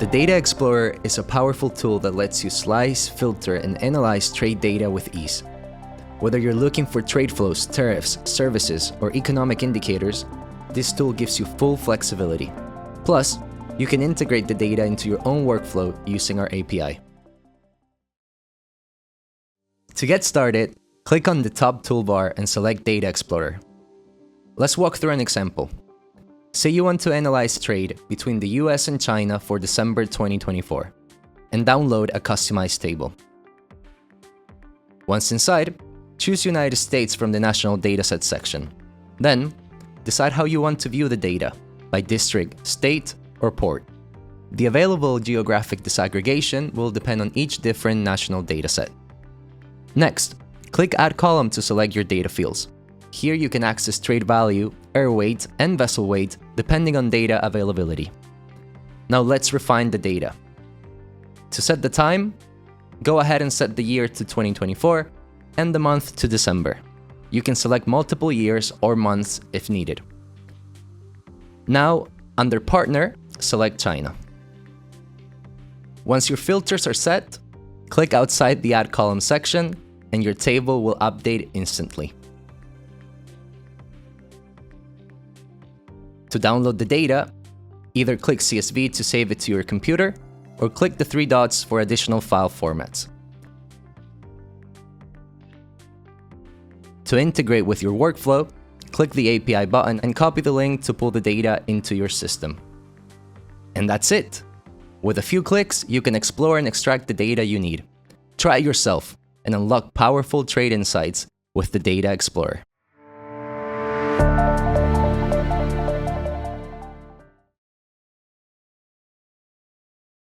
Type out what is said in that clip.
The Data Explorer is a powerful tool that lets you slice, filter, and analyze trade data with ease. Whether you're looking for trade flows, tariffs, services, or economic indicators, this tool gives you full flexibility. Plus, you can integrate the data into your own workflow using our API. To get started, click on the top toolbar and select Data Explorer. Let's walk through an example. Say you want to analyze trade between the US and China for December 2024 and download a customized table. Once inside, choose United States from the National Datasets section. Then, decide how you want to view the data, by district, state, or port. The available geographic disaggregation will depend on each different national dataset. Next, click Add Column to select your data fields. Here you can access trade value, air weight, and vessel weight depending on data availability. Now let's refine the data. To set the time, go ahead and set the year to 2024 and the month to December. You can select multiple years or months if needed. Now, under Partner, select China. Once your filters are set, click outside the Add Column section and your table will update instantly. To download the data, either click CSV to save it to your computer or click the three dots for additional file formats. To integrate with your workflow, click the API button and copy the link to pull the data into your system. And that's it! With a few clicks, you can explore and extract the data you need. Try it yourself and unlock powerful trade insights with the Data Explorer.